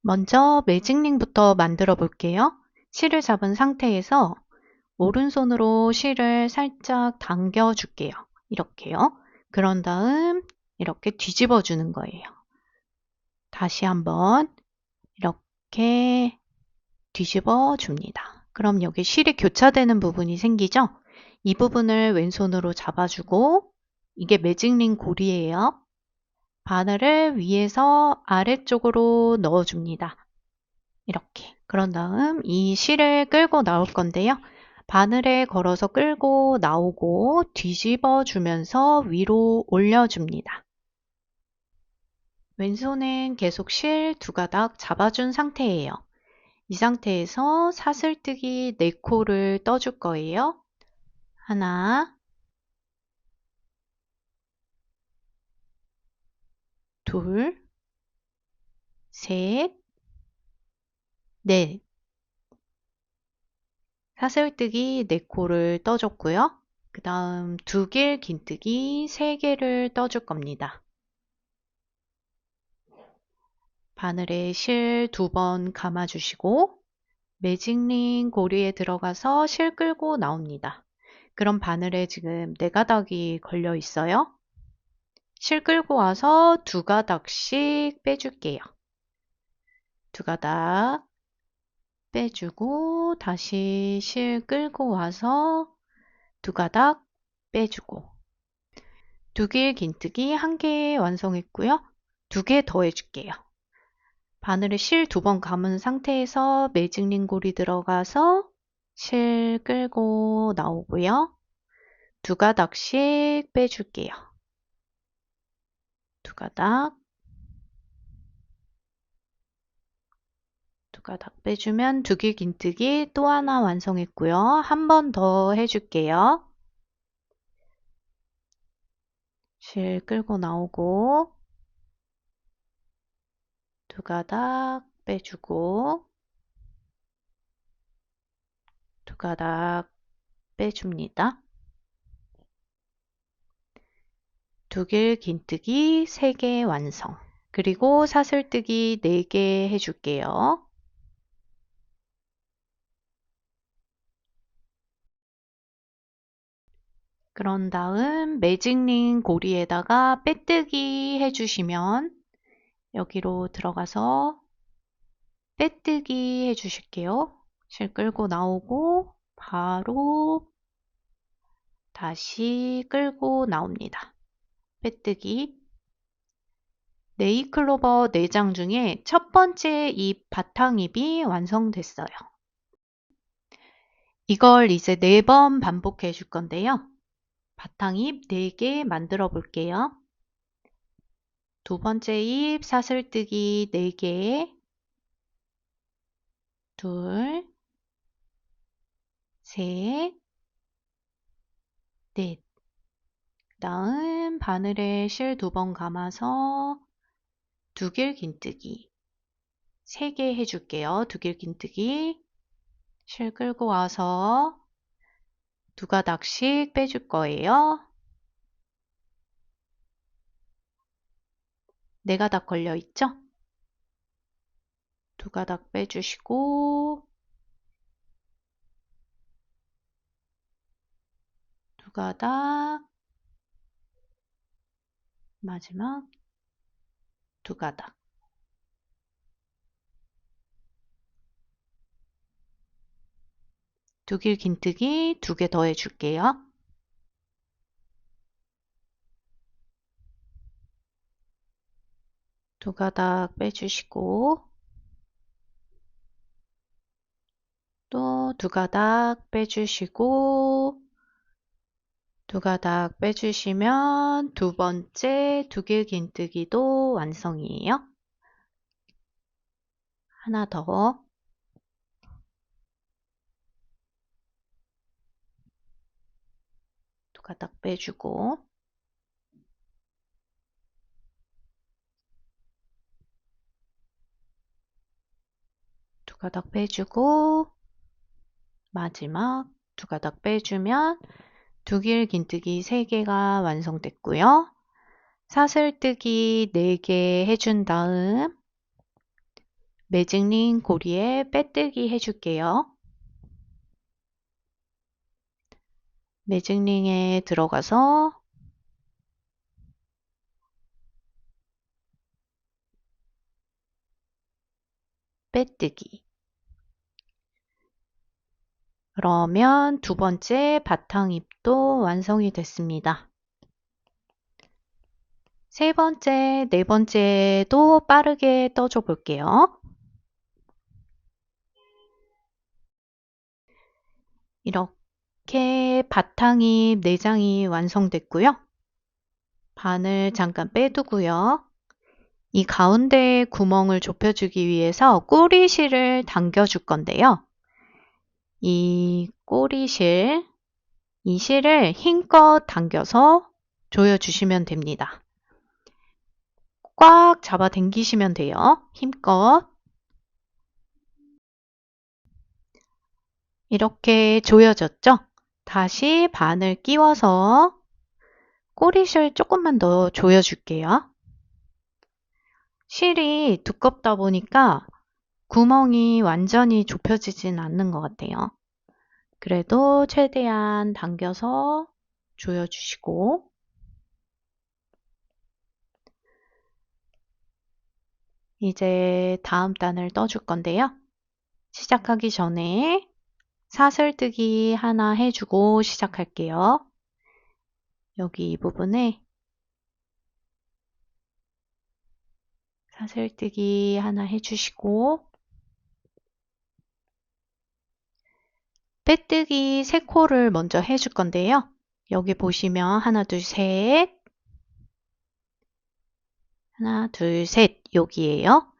먼저 매직링부터 만들어 볼게요. 실을 잡은 상태에서 오른손으로 실을 살짝 당겨 줄게요. 이렇게요. 그런 다음 이렇게 뒤집어 주는 거예요. 다시 한번 이렇게 뒤집어 줍니다. 그럼 여기 실이 교차되는 부분이 생기죠? 이 부분을 왼손으로 잡아주고, 이게 매직링 고리예요. 바늘을 위에서 아래쪽으로 넣어줍니다. 이렇게. 그런 다음 이 실을 끌고 나올 건데요. 바늘에 걸어서 끌고 나오고 뒤집어 주면서 위로 올려줍니다. 왼손은 계속 실 두 가닥 잡아준 상태예요. 이 상태에서 사슬뜨기 4코를 떠줄 거예요. 하나, 둘, 셋, 넷. 사슬뜨기 4코를 떠줬고요. 그 다음 두 길 긴뜨기 3개를 떠줄 겁니다. 바늘에 실 2번 감아주시고 매직링 고리에 들어가서 실 끌고 나옵니다. 그럼 바늘에 지금 4가닥이 걸려 있어요. 실 끌고 와서 2가닥씩 빼줄게요. 2가닥 빼주고 다시 실 끌고 와서 2가닥 빼주고 두 길 긴뜨기 1개 완성했고요. 2개 더 해줄게요. 바늘에 실 2번 감은 상태에서 매직링 고리 들어가서 실 끌고 나오고요. 2가닥씩 빼줄게요. 2가닥, 2가닥 빼주면 두 길 긴뜨기 또 하나 완성했고요. 한 번 더 해줄게요. 실 끌고 나오고 2가닥 빼주고 2가닥 빼줍니다. 두 길 긴뜨기 3개 완성. 그리고 사슬뜨기 4개 해줄게요. 그런 다음 매직링 고리에다가 빼뜨기 해주시면 여기로 들어가서 빼뜨기 해주실게요. 실 끌고 나오고 바로 다시 끌고 나옵니다. 빼뜨기. 네잎클로버 4장 중에 첫 번째 잎 바탕잎이 완성됐어요. 이걸 이제 4번 반복해 줄 건데요. 바탕잎 4개 만들어 볼게요. 두 번째 잎 사슬뜨기 4개, 둘, 셋, 넷. 다음 바늘에 실 2번 감아서 두 길 긴뜨기 3개 해줄게요. 두 길 긴뜨기 실 끌고 와서 2가닥씩 빼줄 거예요. 4가닥 걸려 있죠? 2가닥 빼주시고 2가닥 마지막 2가닥 두 길 긴뜨기 2개 더 해줄게요. 2가닥 빼주시고 또 2가닥 빼주시고 2가닥 빼주시면 두 번째 두 길 긴뜨기도 완성이에요. 하나 더 2가닥 빼주고 2가닥 빼주고 마지막 2가닥 빼주면 두 길 긴뜨기 3개가 완성됐고요. 사슬뜨기 4개 해준 다음 매직링 고리에 빼뜨기 해줄게요. 매직링에 들어가서 빼뜨기. 그러면 두 번째 바탕입도 완성이 됐습니다. 세 번째, 네 번째도 빠르게 떠줘 볼게요. 이렇게 바탕입 4장이 완성됐고요. 바늘 잠깐 빼두고요. 이 가운데 구멍을 좁혀주기 위해서 꼬리실을 당겨줄 건데요. 이 꼬리실, 이 실을 힘껏 당겨서 조여주시면 됩니다. 꽉 잡아 당기시면 돼요. 힘껏. 이렇게 조여졌죠? 다시 바늘 끼워서 꼬리실 조금만 더 조여줄게요. 실이 두껍다 보니까 구멍이 완전히 좁혀지진 않는 것 같아요. 그래도 최대한 당겨서 조여주시고 이제 다음 단을 떠줄 건데요. 시작하기 전에 사슬뜨기 하나 해주고 시작할게요. 여기 이 부분에 사슬뜨기 하나 해주시고 빼뜨기 3코를 먼저 해줄 건데요. 여기 보시면 하나, 둘, 셋, 하나, 둘, 셋 여기에요.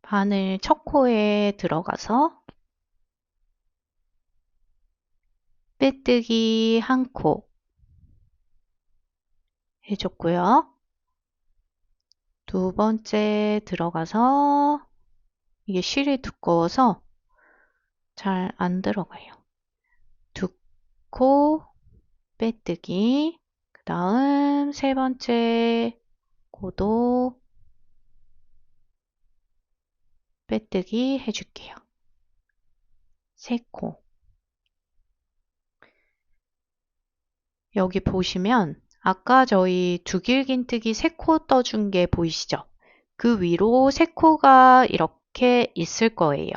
바늘 첫 코에 들어가서 빼뜨기 1코 해줬고요. 두 번째 들어가서 이게 실이 두꺼워서 잘 안 들어가요. 2코 빼뜨기, 그 다음 세 번째 코도 빼뜨기 해줄게요. 3코. 여기 보시면 아까 저희 두길긴뜨기 3코 떠준 게 보이시죠? 그 위로 3코가 이렇게 있을 거예요.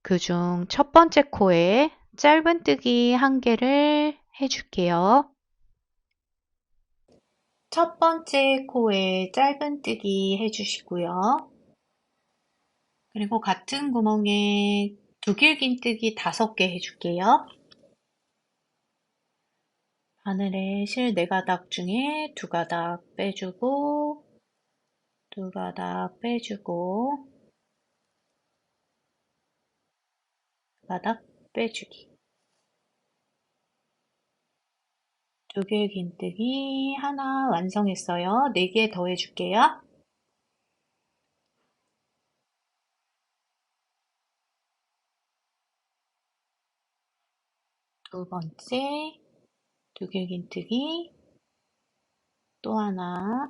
그중 첫 번째 코에 짧은뜨기 1개를 해줄게요. 첫 번째 코에 짧은뜨기 해주시고요. 그리고 같은 구멍에 두길긴뜨기 5개 해줄게요. 바늘에 실 4가닥 중에 2가닥 빼주고 2가닥 빼주고 2가닥 빼주기. 두길긴뜨기 하나 완성했어요. 4개 더 해줄게요. 두 번째 두길긴뜨기 또 하나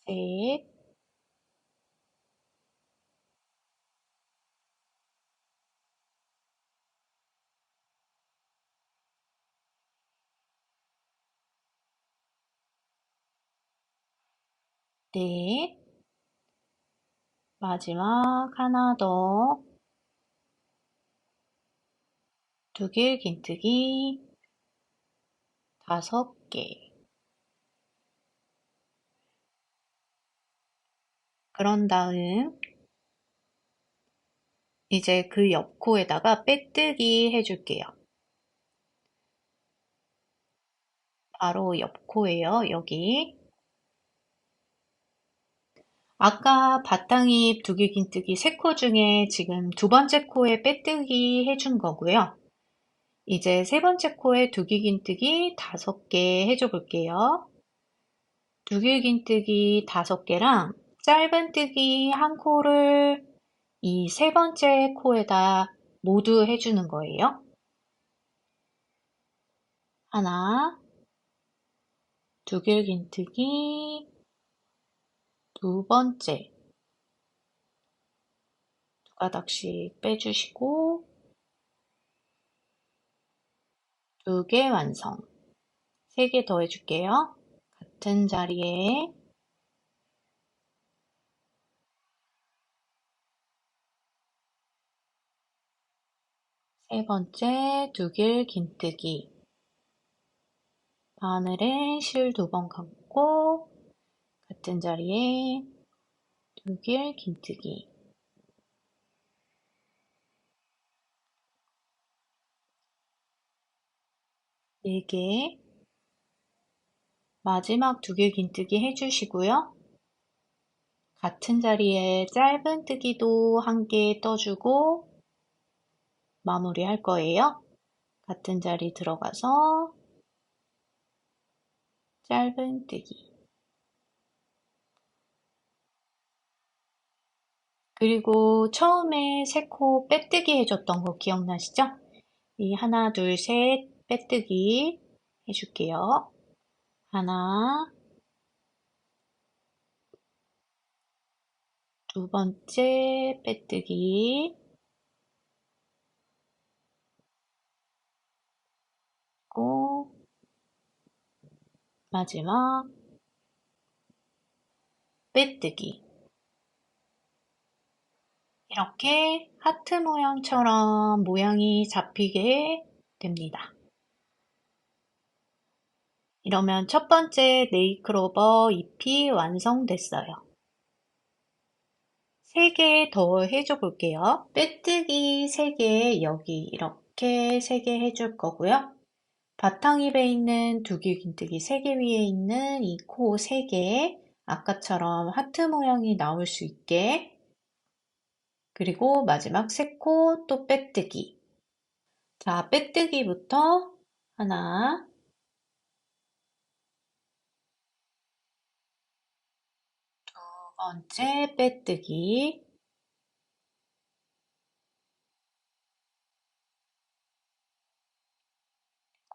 셋 넷 마지막 하나 더 두길긴뜨기 5개. 그런 다음 이제 그 옆 코에다가 빼뜨기 해줄게요. 바로 옆 코예요. 여기. 아까 바탕입 두길긴뜨기 3코 중에 지금 두 번째 코에 빼뜨기 해준 거고요. 이제 세 번째 코에 두길긴뜨기 5개 해줘 볼게요. 두길긴뜨기 5개랑 짧은뜨기 1코를 이 세 번째 코에다 모두 해주는 거예요. 하나, 두길긴뜨기, 두 번째, 두 가닥씩 빼주시고, 2개 완성. 3개 더 해줄게요. 같은 자리에 세 번째 두길긴뜨기. 바늘에 실 2번 감고 같은 자리에 두길긴뜨기. 4개. 마지막 두길긴뜨기 해주시고요. 같은 자리에 짧은뜨기도 1개 떠주고 마무리 할 거예요. 같은 자리 들어가서 짧은뜨기. 그리고 처음에 3코 빼뜨기 해줬던 거 기억나시죠? 이 하나, 둘, 셋 빼뜨기 해줄게요. 하나, 두 번째 빼뜨기, 그리고 마지막 빼뜨기. 이렇게 하트 모양처럼 모양이 잡히게 됩니다. 이러면 첫 번째 네잎클로버 잎이 완성됐어요. 3개 더 해줘 볼게요. 빼뜨기 3개 여기 이렇게 3개 해줄 거고요. 바탕잎에 있는 두길긴뜨기 3개 위에 있는 이 코 3개 아까처럼 하트 모양이 나올 수 있게 그리고 마지막 3코 또 빼뜨기. 자, 빼뜨기부터 하나, 두 번째 빼뜨기,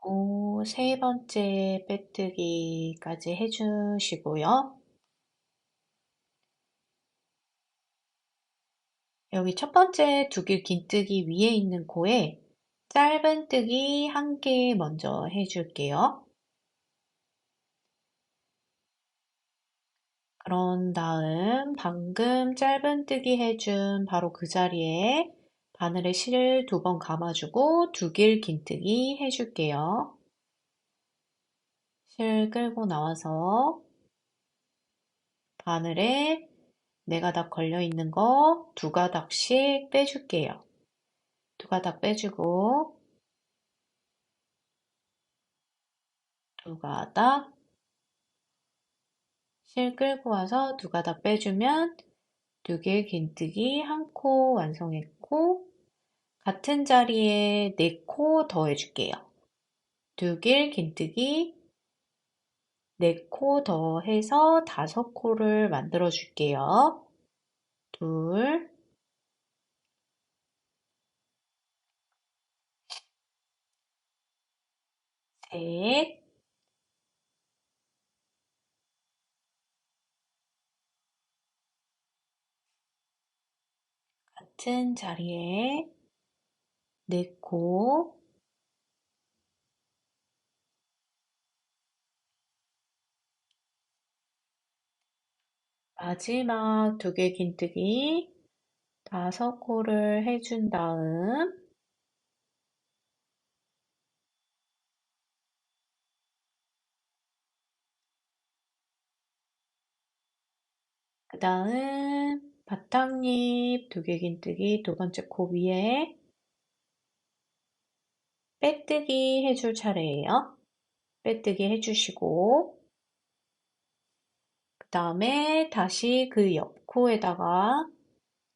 그리고 세 번째 빼뜨기까지 해주시고요. 여기 첫 번째 두길긴뜨기 위에 있는 코에 짧은뜨기 1개 먼저 해줄게요. 그런 다음 방금 짧은뜨기 해준 바로 그 자리에 바늘에 실을 2번 감아주고 두길긴뜨기 해줄게요. 실 끌고 나와서 바늘에 4가닥 걸려있는 거 2가닥씩 빼줄게요. 2가닥 빼주고 2가닥 실 끌고 와서 2가닥 빼주면 두길긴뜨기 1코 완성했고 같은 자리에 4코 더 해줄게요. 두길긴뜨기 4코 더 해서 5코를 만들어 줄게요. 둘, 셋, 같은 자리에 4코, 마지막 두길긴뜨기 5코를 해준 다음 그 다음 바탕잎 두길긴뜨기 2번째 코 위에 빼뜨기 해줄 차례예요. 빼뜨기 해주시고 그 다음에 다시 그 옆 코에다가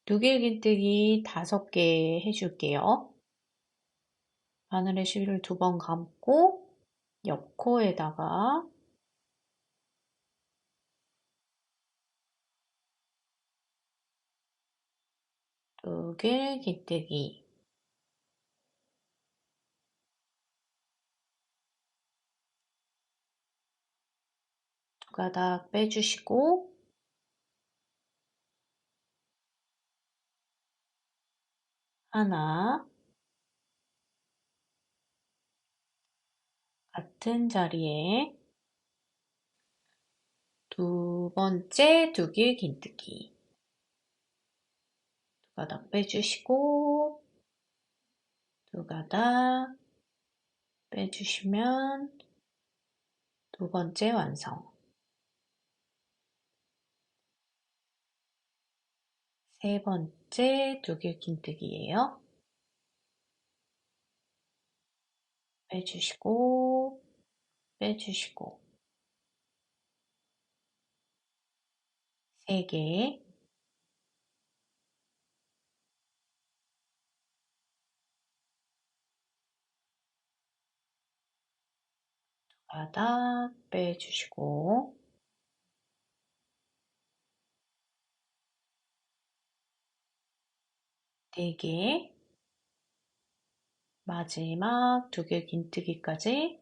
두길긴뜨기 5개 해줄게요. 바늘에 실을 2번 감고 옆 코에다가 두길긴뜨기 가닥 빼주시고 하나, 같은 자리에 두 번째 두길 긴뜨기 두 가닥 빼주시고 두 가닥 빼주시면 두 번째 완성. 세 번째 두길 긴뜨기예요. 빼주시고 빼주시고 세 개, 바닥 빼주시고 네 개, 마지막 두길 긴뜨기까지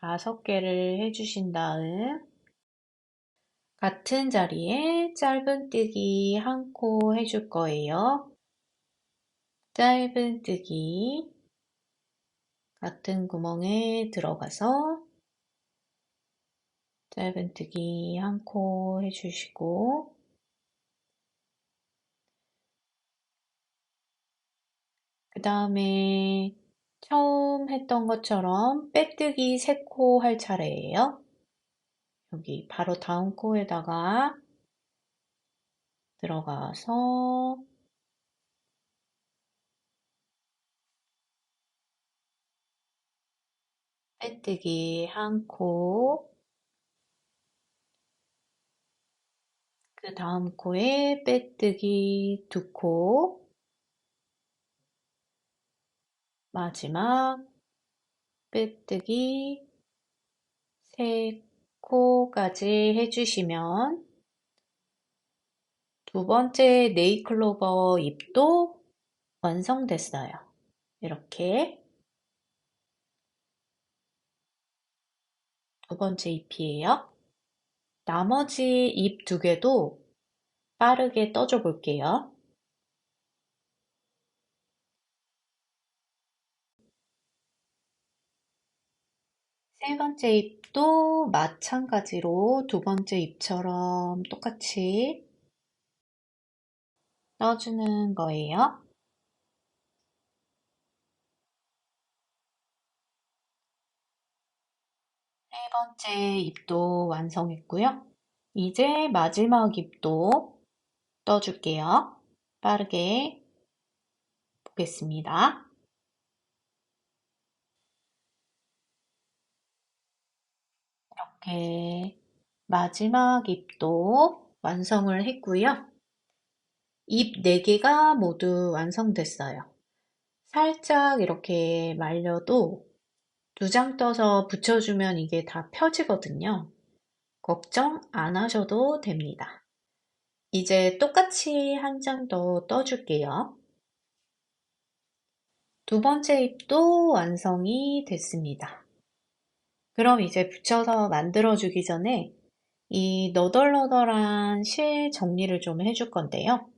5개를 해주신 다음 같은 자리에 짧은뜨기 한 코 해줄 거예요. 짧은뜨기 같은 구멍에 들어가서 짧은뜨기 한 코 해주시고 그 다음에 처음 했던 것처럼 빼뜨기 3코 할 차례예요. 여기 바로 다음 코에다가 들어가서 빼뜨기 한 코, 그 다음 코에 빼뜨기 2코, 마지막 빼뜨기 3코까지 해주시면 두 번째 네잎클로버 잎도 완성됐어요. 이렇게 두 번째 잎이에요. 나머지 잎 2개도 빠르게 떠줘 볼게요. 세 번째 잎도 마찬가지로 두 번째 잎처럼 똑같이 떠주는 거예요. 세 번째 잎도 완성했고요. 이제 마지막 잎도 떠줄게요. 빠르게 보겠습니다. 이렇게 마지막 잎도 완성을 했고요. 잎 4개가 모두 완성됐어요. 살짝 이렇게 말려도 2장 떠서 붙여주면 이게 다 펴지거든요. 걱정 안 하셔도 됩니다. 이제 똑같이 한 장 더 떠줄게요. 두 번째 잎도 완성이 됐습니다. 그럼 이제 붙여서 만들어주기 전에 이 너덜너덜한 실 정리를 좀 해줄 건데요.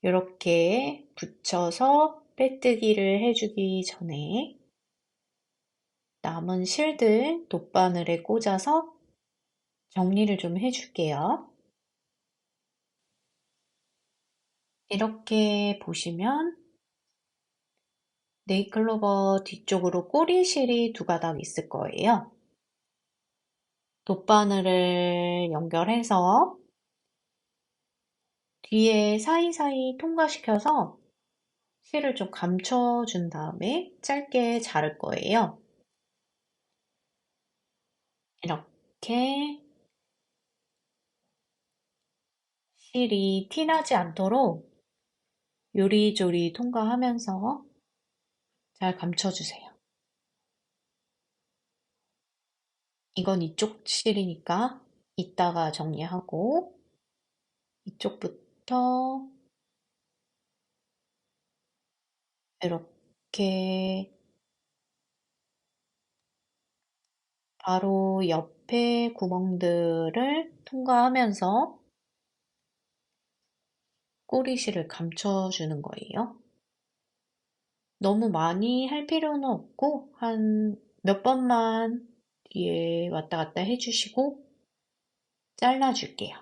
이렇게 붙여서 빼뜨기를 해주기 전에 남은 실들 돗바늘에 꽂아서 정리를 좀 해줄게요. 이렇게 보시면 네잎클로버 뒤쪽으로 꼬리실이 2가닥 있을 거예요. 돗바늘을 연결해서 뒤에 사이사이 통과시켜서 실을 좀 감춰준 다음에 짧게 자를 거예요. 이렇게 실이 티나지 않도록 요리조리 통과하면서 잘 감춰주세요. 이건 이쪽 실이니까 이따가 정리하고 이쪽부터 이렇게 바로 옆에 구멍들을 통과하면서 꼬리실을 감춰주는 거예요. 너무 많이 할 필요는 없고 한 몇 번만 뒤에 왔다 갔다 해주시고 잘라줄게요.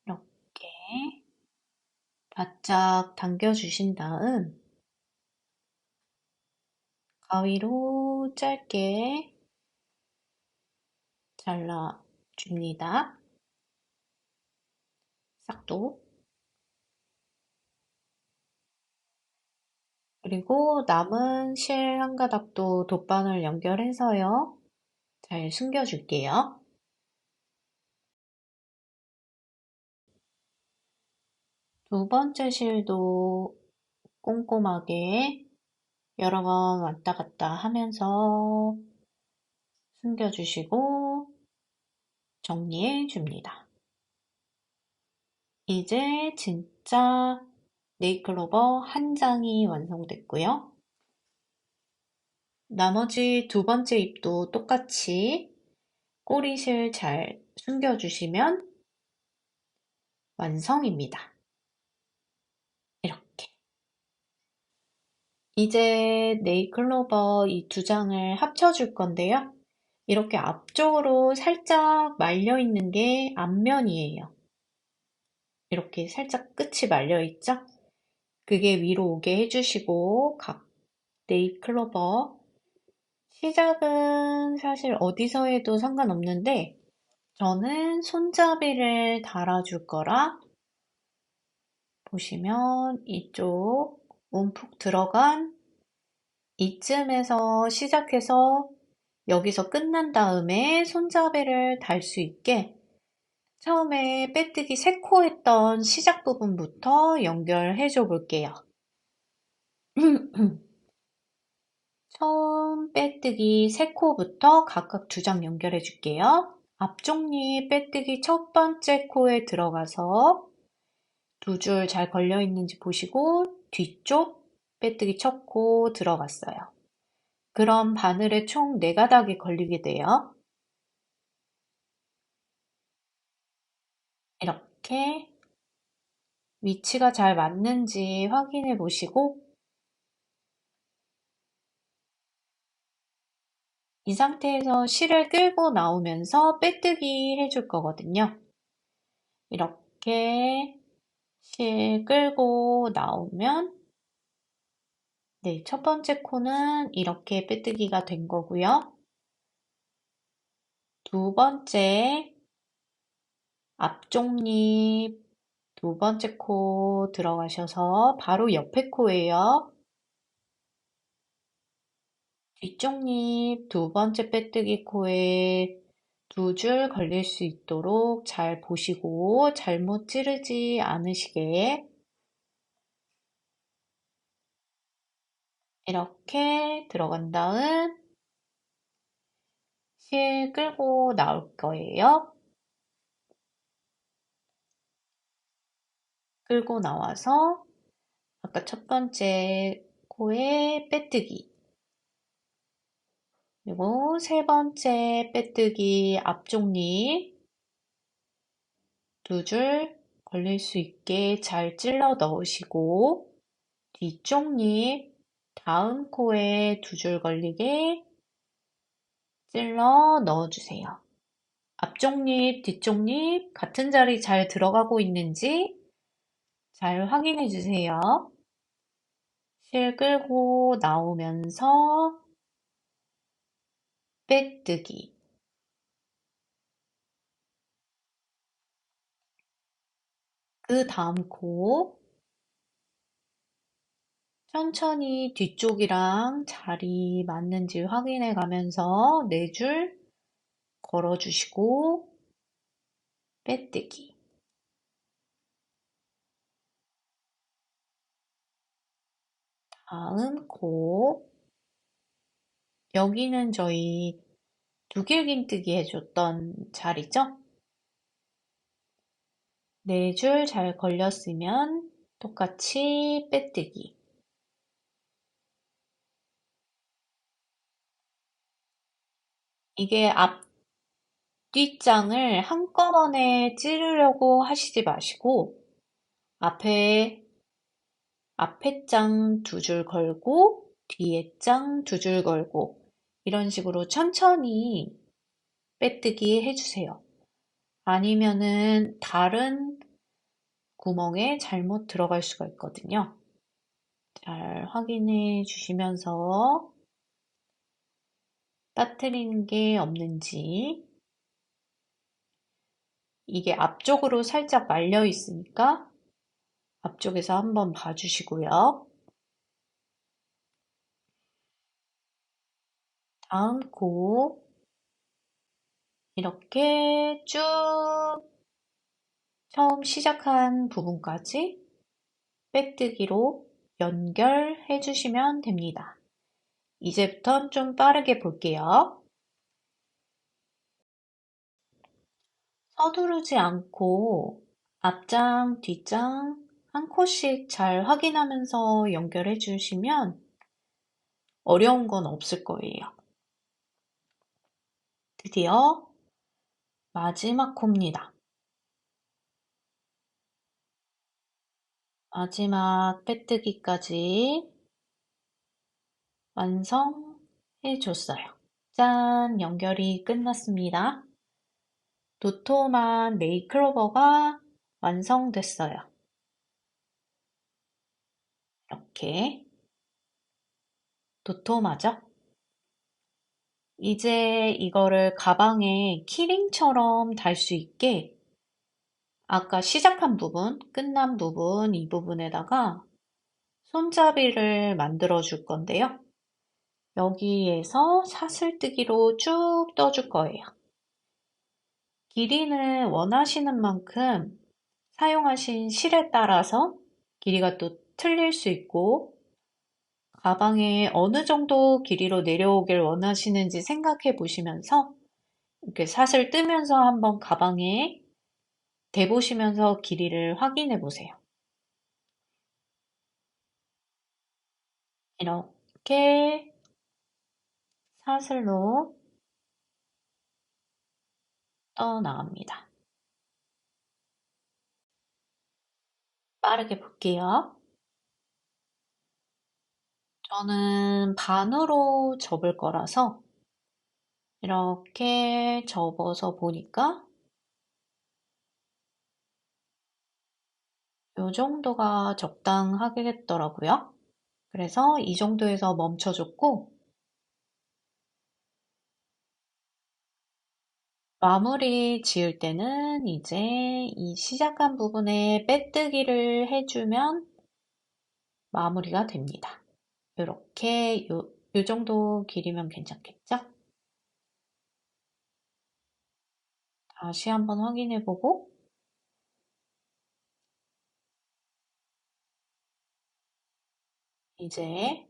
이렇게 바짝 당겨주신 다음 가위로 짧게 잘라줍니다. 싹도. 그리고 남은 실 한 가닥도 돗바늘 연결해서요. 잘 숨겨줄게요. 두 번째 실도 꼼꼼하게 여러 번 왔다 갔다 하면서 숨겨주시고 정리해 줍니다. 이제 진짜 네잎클로버 한 장이 완성됐고요. 나머지 두 번째 잎도 똑같이 꼬리실 잘 숨겨주시면 완성입니다. 이렇게. 이제 네잎클로버 이 두 장을 합쳐줄 건데요. 이렇게 앞쪽으로 살짝 말려 있는 게 앞면이에요. 이렇게 살짝 끝이 말려 있죠? 그게 위로 오게 해주시고 각 네잎클로버 시작은 사실 어디서 해도 상관없는데 저는 손잡이를 달아줄 거라 보시면 이쪽 움푹 들어간 이쯤에서 시작해서 여기서 끝난 다음에 손잡이를 달 수 있게 처음에 빼뜨기 3코 했던 시작 부분부터 연결해 줘 볼게요. 처음 빼뜨기 3코부터 각각 2장 연결해 줄게요. 앞쪽 잎 빼뜨기 첫 번째 코에 들어가서 2줄 잘 걸려 있는지 보시고 뒤쪽 빼뜨기 첫 코 들어갔어요. 그럼 바늘에 총 4가닥이 걸리게 돼요. 이렇게 위치가 잘 맞는지 확인해 보시고 이 상태에서 실을 끌고 나오면서 빼뜨기 해줄 거거든요. 이렇게 실 끌고 나오면 네, 첫 번째 코는 이렇게 빼뜨기가 된 거고요. 두 번째 앞쪽 잎 두 번째 코 들어가셔서 바로 옆에 코예요. 뒤쪽 잎 두 번째 빼뜨기 코에 2줄 걸릴 수 있도록 잘 보시고 잘못 찌르지 않으시게 이렇게 들어간 다음 실 끌고 나올 거예요. 끌고 나와서 아까 첫 번째 코에 빼뜨기 그리고 세 번째 빼뜨기 앞쪽 잎 2줄 걸릴 수 있게 잘 찔러 넣으시고 뒤쪽 잎 다음 코에 2줄 걸리게 찔러 넣어주세요. 앞쪽 잎, 뒤쪽 잎 같은 자리 잘 들어가고 있는지 잘 확인해 주세요. 실 끌고 나오면서 빼뜨기 그 다음 코 천천히 뒤쪽이랑 자리 맞는지 확인해 가면서 4줄 걸어주시고 빼뜨기 다음 코 여기는 저희 두길긴뜨기 해줬던 자리죠? 4줄 잘 걸렸으면 똑같이 빼뜨기 이게 앞뒷장을 한꺼번에 찌르려고 하시지 마시고 앞에 장 두 줄 걸고 뒤에 장 두 줄 걸고 이런 식으로 천천히 빼뜨기 해주세요. 아니면은 다른 구멍에 잘못 들어갈 수가 있거든요. 잘 확인해 주시면서 빠뜨리는 게 없는지. 이게 앞쪽으로 살짝 말려 있으니까 앞쪽에서 한번 봐주시고요. 다음 코 이렇게 쭉 처음 시작한 부분까지 빼뜨기로 연결해 주시면 됩니다. 이제부턴 좀 빠르게 볼게요. 서두르지 않고 앞장, 뒷장 한 코씩 잘 확인하면서 연결해 주시면 어려운 건 없을 거예요. 드디어 마지막 코입니다. 마지막 빼뜨기까지 완성해 줬어요. 짠! 연결이 끝났습니다. 도톰한 네일클로버가 완성됐어요. 이렇게 도톰하죠? 이제 이거를 가방에 키링처럼 달 수 있게 아까 시작한 부분, 끝난 부분, 이 부분에다가 손잡이를 만들어 줄 건데요. 여기에서 사슬뜨기로 쭉 떠줄 거예요. 길이는 원하시는 만큼 사용하신 실에 따라서 길이가 또 틀릴 수 있고 가방에 어느 정도 길이로 내려오길 원하시는지 생각해 보시면서 이렇게 사슬 뜨면서 한번 가방에 대보시면서 길이를 확인해 보세요. 이렇게 사슬로 떠나갑니다. 빠르게 볼게요. 저는 반으로 접을 거라서 이렇게 접어서 보니까 이 정도가 적당하겠더라고요. 그래서 이 정도에서 멈춰줬고 마무리 지을 때는 이제 이 시작한 부분에 빼뜨기를 해주면 마무리가 됩니다. 이렇게 요 정도 길이면 괜찮겠죠? 다시 한번 확인해보고 이제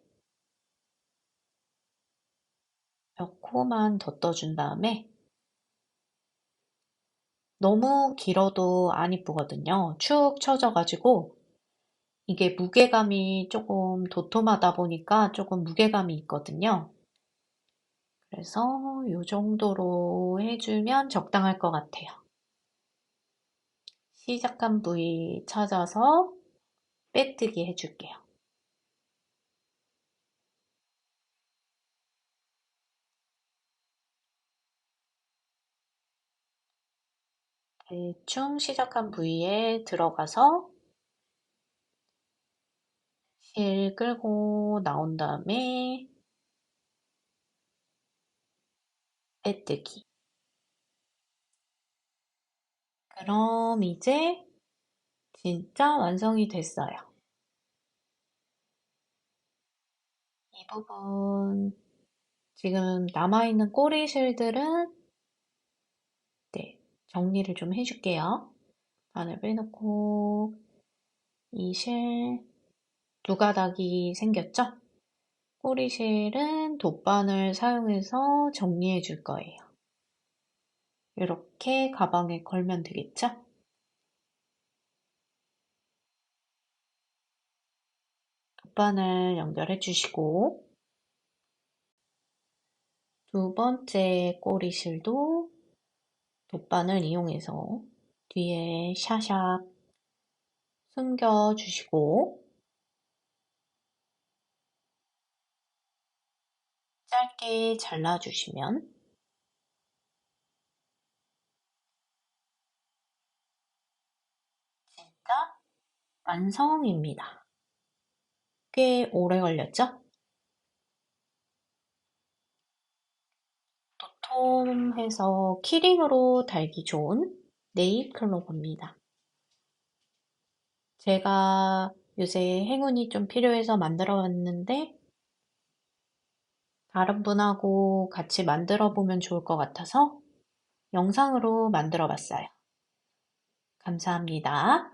몇 코만 더 떠준 다음에 너무 길어도 안 이쁘거든요. 축 처져가지고 이게 무게감이 조금 도톰하다 보니까 조금 무게감이 있거든요. 그래서 이 정도로 해주면 적당할 것 같아요. 시작한 부위 찾아서 빼뜨기 해줄게요. 대충 시작한 부위에 들어가서 실 끌고 나온 다음에 빼뜨기. 그럼 이제 진짜 완성이 됐어요. 이 부분 지금 남아있는 꼬리 실들은 네, 정리를 좀 해줄게요. 바늘 빼놓고 이 실 두 가닥이 생겼죠? 꼬리 실은 돗바늘 사용해서 정리해 줄 거예요. 이렇게 가방에 걸면 되겠죠? 돗바늘 연결해 주시고 두 번째 꼬리실도 돗바늘 이용해서 뒤에 샤샥 숨겨주시고 짧게 잘라주시면 진짜 완성입니다. 꽤 오래 걸렸죠? 도톰해서 키링으로 달기 좋은 네일 클로버입니다. 제가 요새 행운이 좀 필요해서 만들어 봤는데 다른 분하고 같이 만들어 보면 좋을 것 같아서 영상으로 만들어 봤어요. 감사합니다.